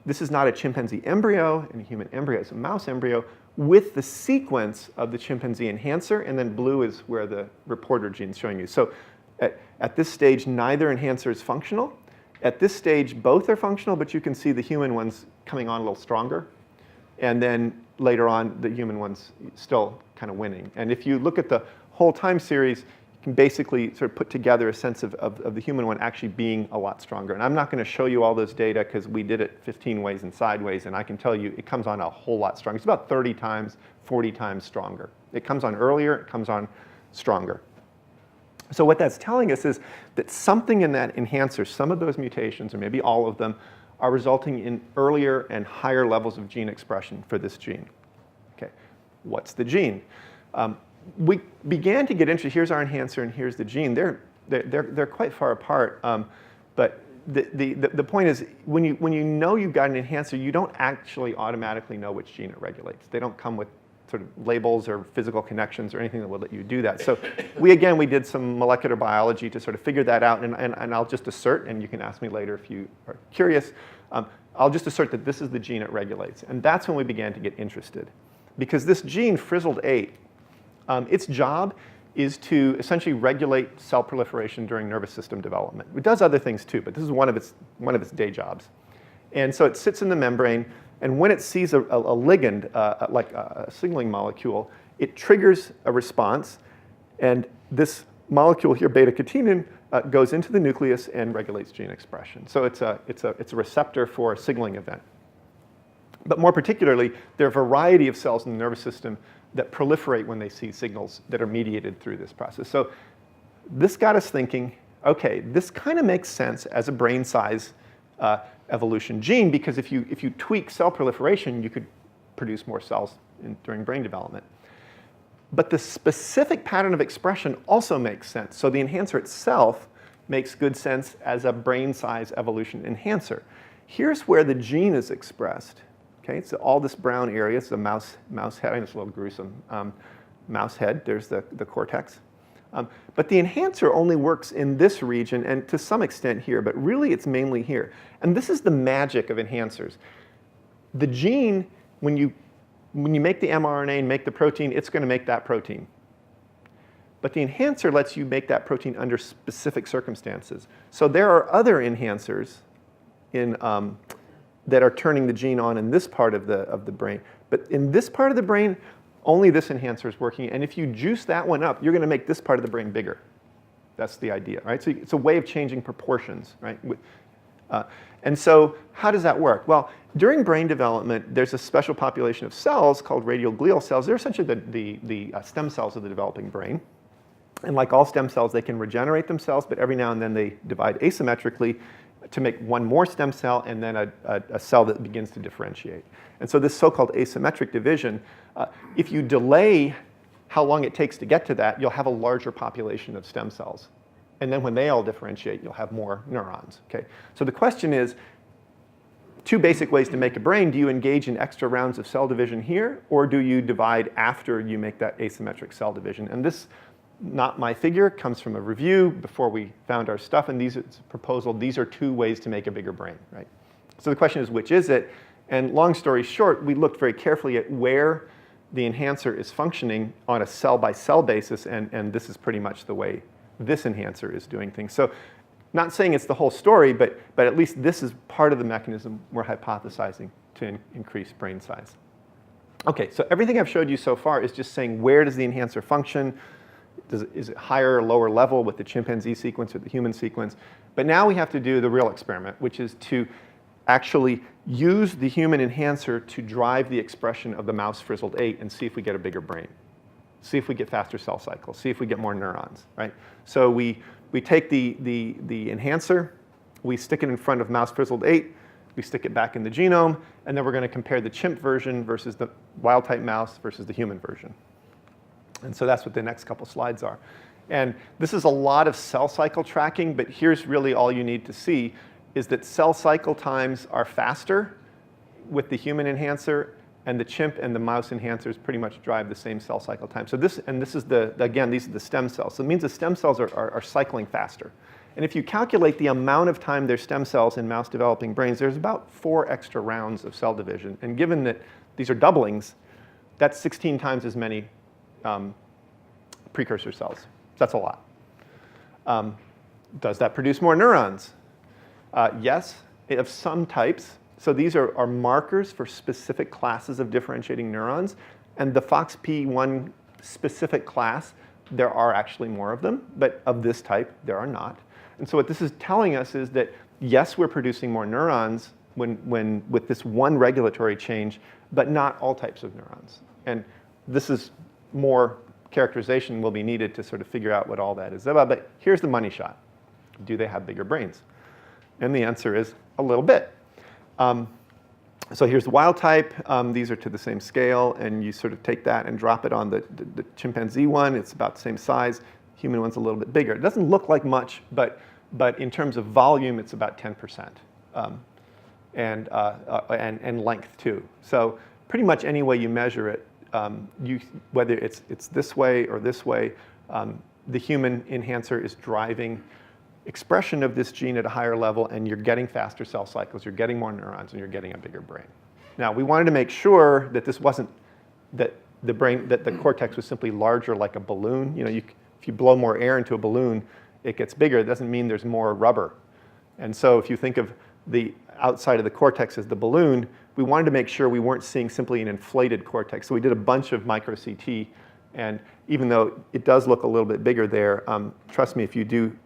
B: This is not a chimpanzee embryo and a human embryo. It's a mouse embryo with the sequence of the chimpanzee enhancer, and then blue is where the reporter gene is showing you. So at this stage, neither enhancer is functional. At this stage, both are functional, but you can see the human one's coming on a little stronger. And then later on, the human one's still kind of winning. And if you look at the whole time series, you can basically sort of put together a sense of the human one actually being a lot stronger. And I'm not going to show you all those data because we did it 15 ways and sideways, and I can tell you it comes on a whole lot stronger. It's about 30 times, 40 times stronger. It comes on earlier, it comes on stronger. So what that's telling us is that something in that enhancer, some of those mutations, or maybe all of them, are resulting in earlier and higher levels of gene expression for this gene. Okay, what's the gene? We began to get into, here's our enhancer and here's the gene. They're quite far apart, but the point is, when you know you've got an enhancer, you don't actually automatically know which gene it regulates. They don't come with sort of labels or physical connections or anything that will let you do that. So we did some molecular biology to sort of figure that out, and I'll just assert, and you can ask me later if you are curious, I'll just assert that this is the gene it regulates. And that's when we began to get interested. Because this gene, Frizzled 8, its job is to essentially regulate cell proliferation during nervous system development. It does other things too, but this is one of its day jobs. And so it sits in the membrane, and when it sees a ligand, like a signaling molecule, it triggers a response, and this molecule here, beta-catenin, goes into the nucleus and regulates gene expression. So it's a receptor for a signaling event. But more particularly, there are a variety of cells in the nervous system that proliferate when they see signals that are mediated through this process. So this got us thinking, okay, this kind of makes sense as a brain size evolution gene, because if you tweak cell proliferation, you could produce more cells during brain development. But the specific pattern of expression also makes sense. So the enhancer itself makes good sense as a brain size evolution enhancer. Here's where the gene is expressed. Okay, so all this brown area is a mouse head. I know it's a little gruesome. Mouse head, there's the cortex. But the enhancer only works in this region and to some extent here, but really it's mainly here. And this is the magic of enhancers. The gene, when you make the mRNA and make the protein, it's going to make that protein. But the enhancer lets you make that protein under specific circumstances. So there are other enhancers that are turning the gene on in this part of the brain. But in this part of the brain, only this enhancer is working. And if you juice that one up, you're going to make this part of the brain bigger. That's the idea, right? So it's a way of changing proportions, right? And so how does that work? Well, during brain development, there's a special population of cells called radial glial cells. They're essentially the stem cells of the developing brain. And like all stem cells, they can regenerate themselves, but every now and then they divide asymmetrically to make one more stem cell and then a cell that begins to differentiate. And so this so-called asymmetric division, if you delay how long it takes to get to that, you'll have a larger population of stem cells. And then when they all differentiate, you'll have more neurons. Okay? So the question is, two basic ways to make a brain. Do you engage in extra rounds of cell division here, or do you divide after you make that asymmetric cell division? And this, not my figure, comes from a review before we found our stuff, and it's a proposal. These are two ways to make a bigger brain, right? So the question is, which is it? And long story short, we looked very carefully at where the enhancer is functioning on a cell-by-cell basis, and this is pretty much the way this enhancer is doing things. So not saying it's the whole story, but at least this is part of the mechanism we're hypothesizing to increase brain size. Okay, so everything I've showed you so far is just saying where does the enhancer function? Is it higher or lower level with the chimpanzee sequence or the human sequence? But now we have to do the real experiment, which is to actually use the human enhancer to drive the expression of the mouse frizzled 8 and see if we get a bigger brain. See if we get faster cell cycles. See if we get more neurons, right? So we take the enhancer, we stick it in front of mouse frizzled 8, we stick it back in the genome, and then we're going to compare the chimp version versus the wild-type mouse versus the human version. And so that's what the next couple slides are. And this is a lot of cell cycle tracking, but here's really all you need to see is that cell cycle times are faster with the human enhancer, and the chimp and the mouse enhancers pretty much drive the same cell cycle time. So this is again, these are the stem cells. So it means the stem cells are cycling faster. And if you calculate the amount of time there's stem cells in mouse developing brains, there's about 4 extra rounds of cell division. And given that these are doublings, that's 16 times as many precursor cells. That's a lot. Does that produce more neurons? Yes, of some types. So these are markers for specific classes of differentiating neurons. And the FOXP1 specific class, there are actually more of them, but of this type, there are not. And so what this is telling us is that, yes, we're producing more neurons when with this one regulatory change, but not all types of neurons. And this is more characterization will be needed to sort of figure out what all that is about. But here's the money shot. Do they have bigger brains? And the answer is a little bit. So here's the wild type. These are to the same scale, and you sort of take that and drop it on the chimpanzee one. It's about the same size. Human one's a little bit bigger. It doesn't look like much, but in terms of volume, it's about 10%, and length too. So pretty much any way you measure it, whether it's this way or this way, the human enhancer is driving expression of this gene at a higher level, and you're getting faster cell cycles, you're getting more neurons, and you're getting a bigger brain. Now, we wanted to make sure that this wasn't, that the cortex was simply larger like a balloon. You know, if you blow more air into a balloon, it gets bigger. It doesn't mean there's more rubber. And so if you think of the outside of the cortex as the balloon, we wanted to make sure we weren't seeing simply an inflated cortex. So we did a bunch of micro-CT, and even though it does look a little bit bigger there, trust me, if you do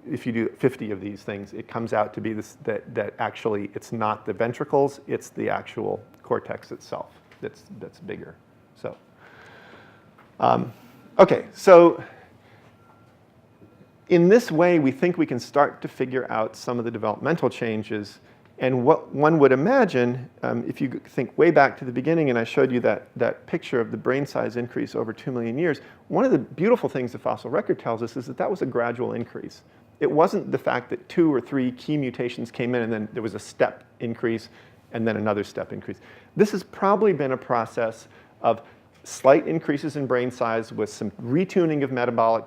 B: 50 of these things, it comes out to be this, that actually it's not the ventricles, it's the actual cortex itself that's bigger. So, okay, so in this way, we think we can start to figure out some of the developmental changes. And what one would imagine, if you think way back to the beginning, and I showed you that picture of the brain size increase over 2 million years, one of the beautiful things the fossil record tells us is that was a gradual increase. It wasn't the fact that 2 or 3 key mutations came in and then there was a step increase and then another step increase. This has probably been a process of slight increases in brain size with some retuning of metabolic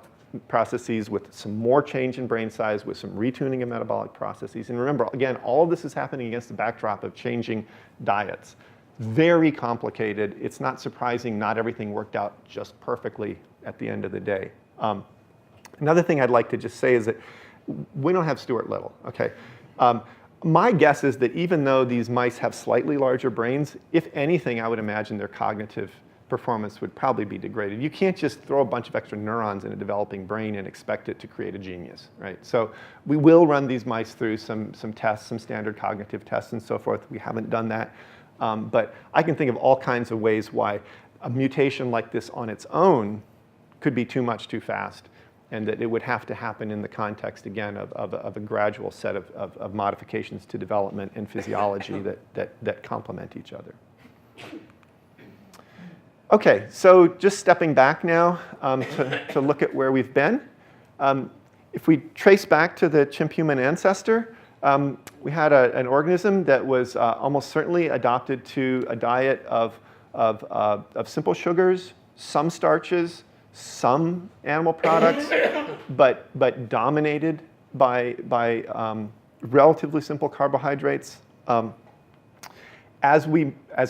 B: processes, with some more change in brain size, with some retuning of metabolic processes. And remember, again, all of this is happening against the backdrop of changing diets. Very complicated. It's not surprising not everything worked out just perfectly at the end of the day. Another thing I'd like to just say is that we don't have Stuart Little, okay? My guess is that even though these mice have slightly larger brains, if anything, I would imagine their cognitive performance would probably be degraded. You can't just throw a bunch of extra neurons in a developing brain and expect it to create a genius, right? So we will run these mice through some tests, some standard cognitive tests and so forth. We haven't done that. But I can think of all kinds of ways why a mutation like this on its own could be too much too fast, and that it would have to happen in the context, again, of a gradual set of modifications to development and physiology that complement each other. Okay, so just stepping back now to look at where we've been. If we trace back to the chimp-human ancestor, we had an organism that was almost certainly adopted to a diet of simple sugars, some starches, some animal products, but dominated by relatively simple carbohydrates. As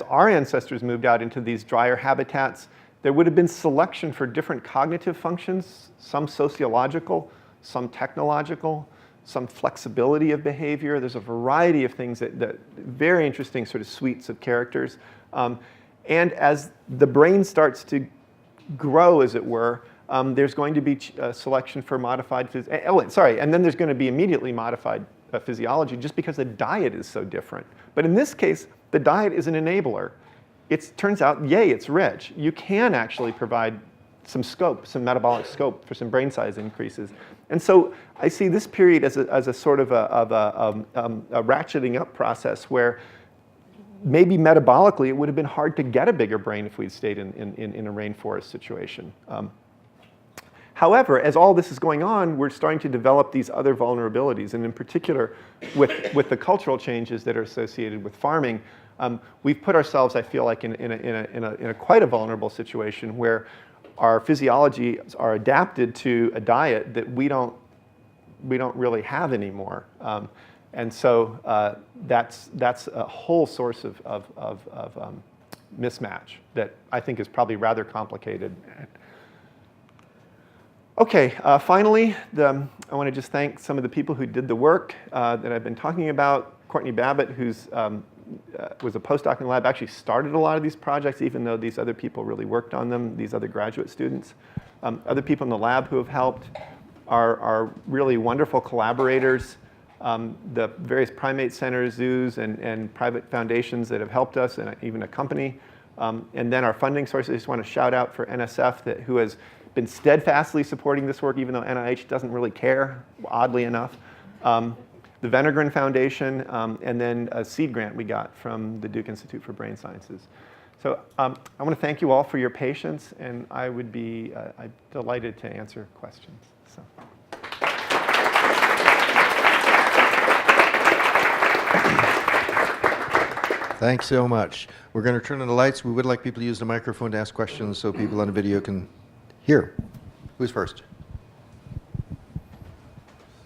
B: our ancestors moved out into these drier habitats, there would have been selection for different cognitive functions, some sociological, some technological, some flexibility of behavior. There's a variety of things that very interesting sort of suites of characters. And as the brain starts to grow, as it were, there's going to be selection for modified and then there's going to be immediately modified physiology just because the diet is so different. But in this case, the diet is an enabler. It turns out, yay, it's rich. You can actually provide some scope, some metabolic scope for some brain size increases. And so I see this period as a sort of a ratcheting up process where maybe metabolically it would have been hard to get a bigger brain if we'd stayed in a rainforest situation. However, as all this is going on, we're starting to develop these other vulnerabilities, and in particular, with the cultural changes that are associated with farming, we've put ourselves, I feel like, in a quite a vulnerable situation where our physiologies are adapted to a diet that we don't really have anymore, and so that's a whole source of mismatch that I think is probably rather complicated. Okay, finally, I want to just thank some of the people who did the work that I've been talking about. Courtney Babbitt, who's was a postdoc in the lab, actually started a lot of these projects, even though these other people really worked on them, these other graduate students. Other people in the lab who have helped are really wonderful collaborators. The various primate centers, zoos, and private foundations that have helped us, and even a company. And then our funding sources. I just want to shout out for NSF, who has been steadfastly supporting this work, even though NIH doesn't really care, oddly enough. The Venegrin Foundation, and then a seed grant we got from the Duke Institute for Brain Sciences. So I want to thank you all for your patience, and I would be delighted to answer questions. So.
A: Thanks so much. We're going to turn on the lights. We would like people to use the microphone to ask questions so people on the video can hear. Who's first?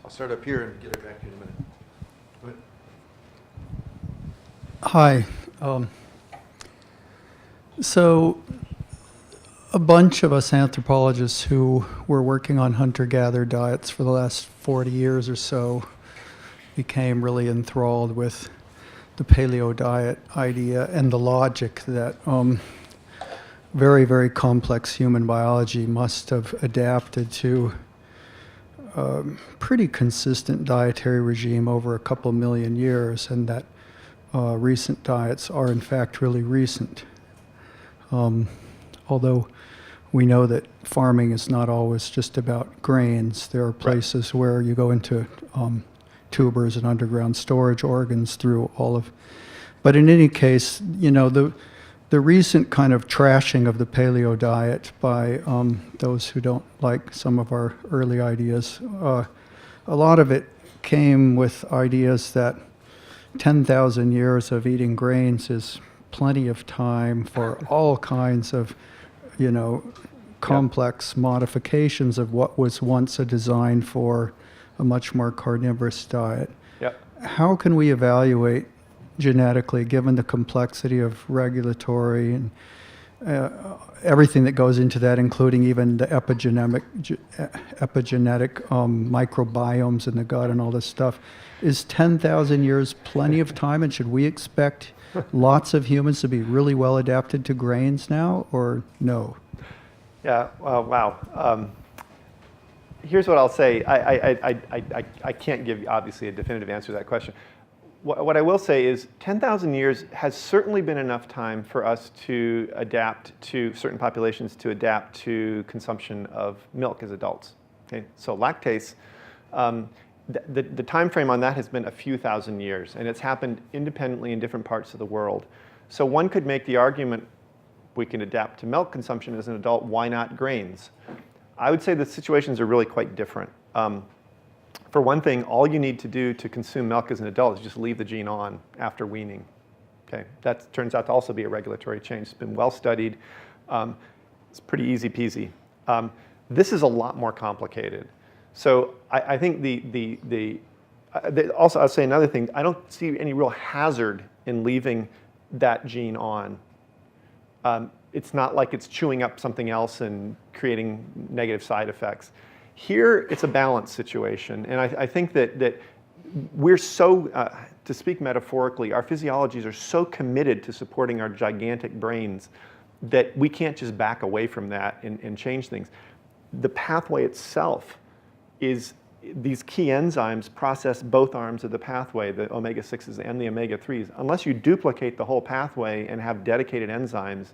A: I'll start up here and get it back to you in a minute. Go ahead.
C: Hi. So a bunch of us anthropologists who were working on hunter-gatherer diets for the last 40 years or so became really enthralled with the paleo diet idea and the logic that very, very complex human biology must have adapted to a pretty consistent dietary regime over a couple million years, and that recent diets are in fact really recent. Although we know that farming is not always just about grains. There are places where you go into tubers and underground storage organs through all of. But in any case, you know, the recent kind of trashing of the paleo diet by those who don't like some of our early ideas, a lot of it came with ideas that 10,000 years of eating grains is plenty of time for all kinds of, you know, complex modifications of what was once a design for a much more carnivorous diet.
B: Yep.
C: How can we evaluate genetically, given the complexity of regulatory and everything that goes into that, including even the epigenetic microbiomes in the gut and all this stuff? Is 10,000 years plenty of time, and should we expect lots of humans to be really well adapted to grains now, or no?
B: Yeah, wow. Here's what I'll say. I can't give, obviously, a definitive answer to that question. What I will say is 10,000 years has certainly been enough time for us to adapt to certain populations, to adapt to consumption of milk as adults. Okay? So lactase, the time frame on that has been a few thousand years, and it's happened independently in different parts of the world. So one could make the argument we can adapt to milk consumption as an adult, why not grains? I would say the situations are really quite different. For one thing, all you need to do to consume milk as an adult is just leave the gene on after weaning. Okay, that turns out to also be a regulatory change. It's been well studied. It's pretty easy peasy. This is a lot more complicated. So I think also I'll say another thing. I don't see any real hazard in leaving that gene on. It's not like it's chewing up something else and creating negative side effects. Here, it's a balance situation. And I think that we're so, to speak metaphorically, our physiologies are so committed to supporting our gigantic brains that we can't just back away from that and change things. The pathway itself is these key enzymes process both arms of the pathway, the omega-6s and the omega-3s. Unless you duplicate the whole pathway and have dedicated enzymes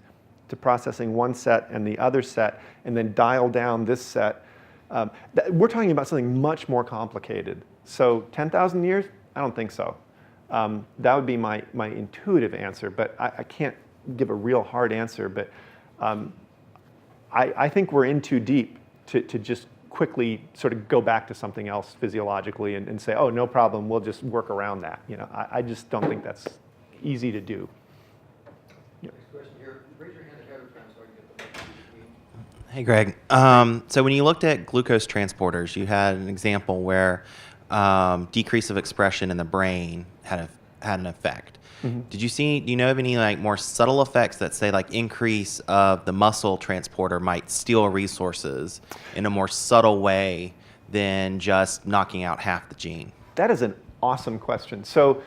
B: to processing one set and the other set, and then dial down this set, we're talking about something much more complicated. So 10,000 years? I don't think so. That would be my intuitive answer, but I can't give a real hard answer. But I think we're in too deep to just quickly sort of go back to something else physiologically and say, oh, no problem, we'll just work around that. You know, I just don't think that's easy to do.
A: Next question here. Raise your hand ahead of time so I can get the mic.
D: Hey, Greg. So when you looked at glucose transporters, you had an example where decrease of expression in the brain had an effect.
B: Mm-hmm.
D: Do you know of any like more subtle effects that say like increase of the muscle transporter might steal resources in a more subtle way than just knocking out half the gene?
B: That is an awesome question. So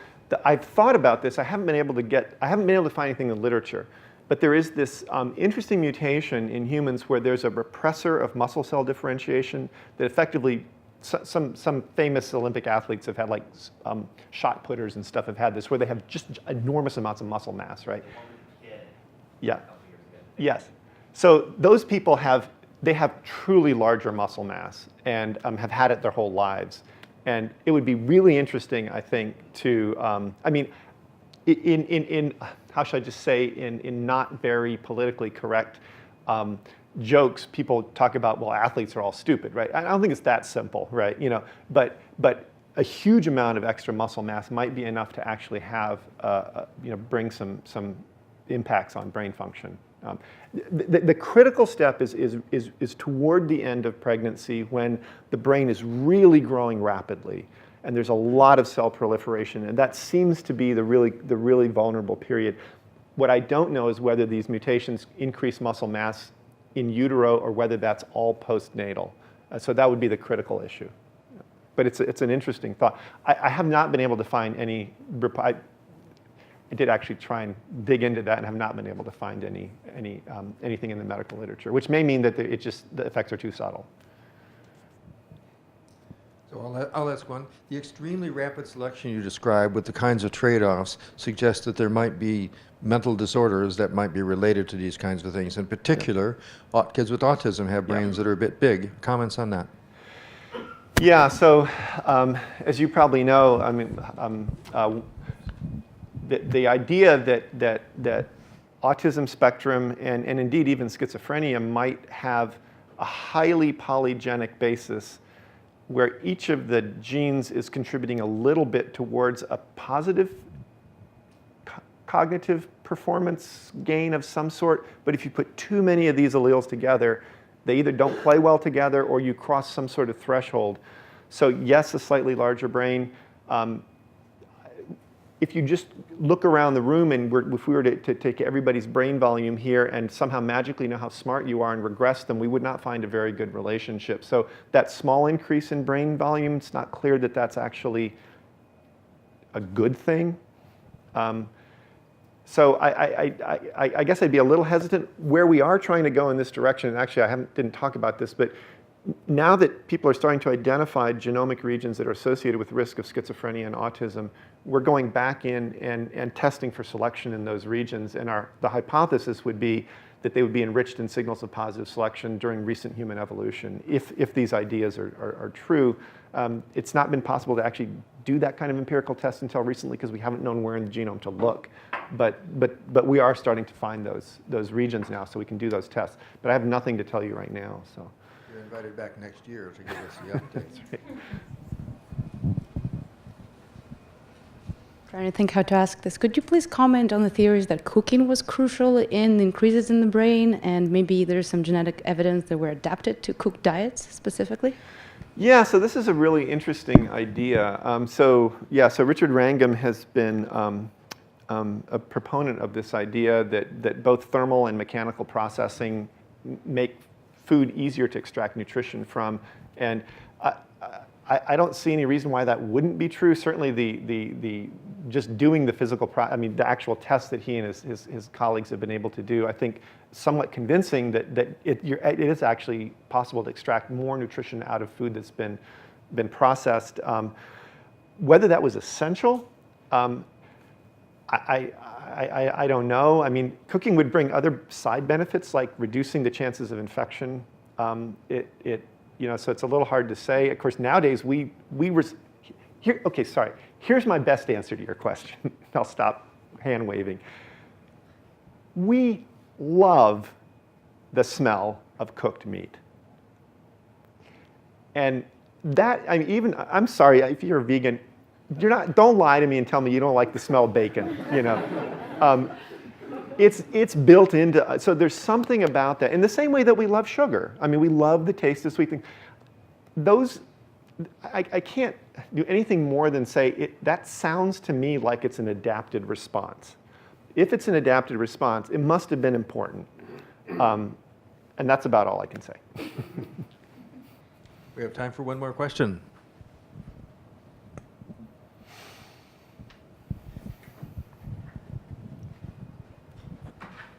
B: I've thought about this. I haven't been able to find anything in the literature. But there is this interesting mutation in humans where there's a repressor of muscle cell differentiation that effectively, some famous Olympic athletes have had, like shot putters and stuff have had this, where they have just enormous amounts of muscle mass, right? Yeah. Yes. So those people have truly larger muscle mass and have had it their whole lives. And it would be really interesting, I think, to, I mean, in how should I just say, in not very politically correct jokes, people talk about, well, athletes are all stupid, right? I don't think it's that simple, right? You know, but a huge amount of extra muscle mass might be enough to actually have, bring some impacts on brain function. The critical step is toward the end of pregnancy when the brain is really growing rapidly and there's a lot of cell proliferation, and that seems to be the really vulnerable period. What I don't know is whether these mutations increase muscle mass in utero or whether that's all postnatal. So that would be the critical issue. But it's an interesting thought. I have not been able to find any. I did actually try and dig into that and have not been able to find anything in the medical literature, which may mean that the effects are too subtle.
A: So I'll ask one. The extremely rapid selection you described with the kinds of trade-offs suggests that there might be mental disorders that might be related to these kinds of things. In particular, kids with autism have brains that are a bit big. Comments on that?
B: Yeah, so as you probably know, I mean, the idea that autism spectrum and indeed even schizophrenia might have a highly polygenic basis where each of the genes is contributing a little bit towards a positive cognitive performance gain of some sort, but if you put too many of these alleles together, they either don't play well together or you cross some sort of threshold. So yes, a slightly larger brain. If you just look around the room and if we were to take everybody's brain volume here and somehow magically know how smart you are and regress them, we would not find a very good relationship. So that small increase in brain volume, it's not clear that that's actually a good thing. So I guess I'd be a little hesitant. Where we are trying to go in this direction, and actually I didn't talk about this, but now that people are starting to identify genomic regions that are associated with risk of schizophrenia and autism, we're going back in and testing for selection in those regions. And the hypothesis would be that they would be enriched in signals of positive selection during recent human evolution. If these ideas are true, it's not been possible to actually do that kind of empirical test until recently because we haven't known where in the genome to look. But we are starting to find those regions now, so we can do those tests. But I have nothing to tell you right now. So
A: You're invited back next year to give us the updates.
E: Trying to think how to ask this. Could you please comment on the theories that cooking was crucial in increases in the brain, and maybe there's some genetic evidence that we're adapted to cooked diets specifically?
B: Yeah, so this is a really interesting idea. So Richard Wrangham has been a proponent of this idea that both thermal and mechanical processing make food easier to extract nutrition from. And I don't see any reason why that wouldn't be true. Certainly the just doing the the actual tests that he and his colleagues have been able to do, I think somewhat convincing that it is actually possible to extract more nutrition out of food that's been processed. Whether that was essential, I don't know. I mean, cooking would bring other side benefits like reducing the chances of infection. So it's a little hard to say. Of course, nowadays here's my best answer to your question. I'll stop hand waving. We love the smell of cooked meat. And that, I'm sorry, if you're a vegan, don't lie to me and tell me you don't like the smell of bacon, It's built into, so there's something about that. In the same way that we love sugar. I mean, we love the taste of sweet things. I can't do anything more than say, that sounds to me like it's an adapted response. If it's an adapted response, it must have been important. And that's about all I can say.
A: We have time for one more question.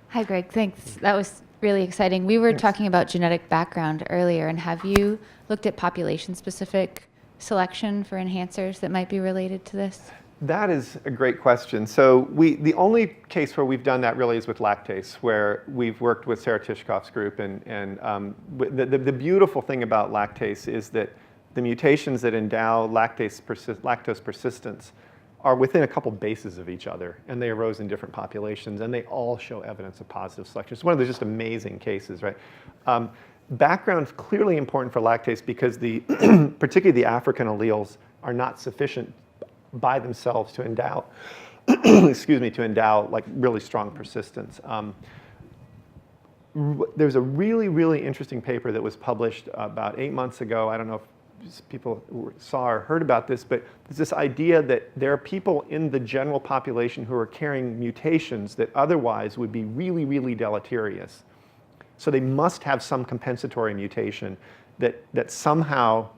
F: Hi, Greg. Thanks. That was really exciting. We were talking about genetic background earlier, and have you looked at population-specific selection for enhancers that might be related to this?
B: That is a great question. So the only case where we've done that really is with lactase, where we've worked with Sarah Tishkoff's group. And the beautiful thing about lactase is that the mutations that endow lactose persistence are within a couple bases of each other, and they arose in different populations, and they all show evidence of positive selection. It's one of those just amazing cases, right? Background's clearly important for lactase because particularly the African alleles are not sufficient by themselves to endow, like really strong persistence. There's a really, really interesting paper that was published about 8 months ago. I don't know if people saw or heard about this, but there's this idea that there are people in the general population who are carrying mutations that otherwise would be really, really deleterious. So they must have some compensatory mutation that somehow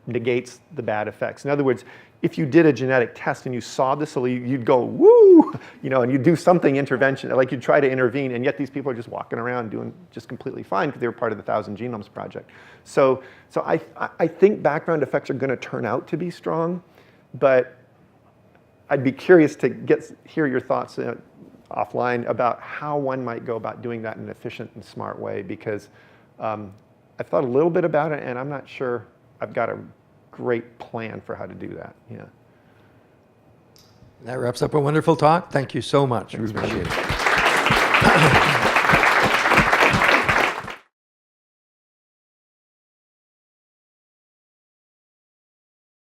B: negates the bad effects. In other words, if you did a genetic test and you saw this allele, you'd go, woo, and you'd do something intervention, like you'd try to intervene, and yet these people are just walking around doing just completely fine because they were part of the 1,000 Genomes Project. So I think background effects are going to turn out to be strong, but I'd be curious to hear your thoughts offline about how one might go about doing that in an efficient and smart way, because I've thought a little bit about it, and I'm not sure I've got a great plan for how to do that. Yeah.
A: That wraps up a wonderful talk. Thank you so much. We appreciate it.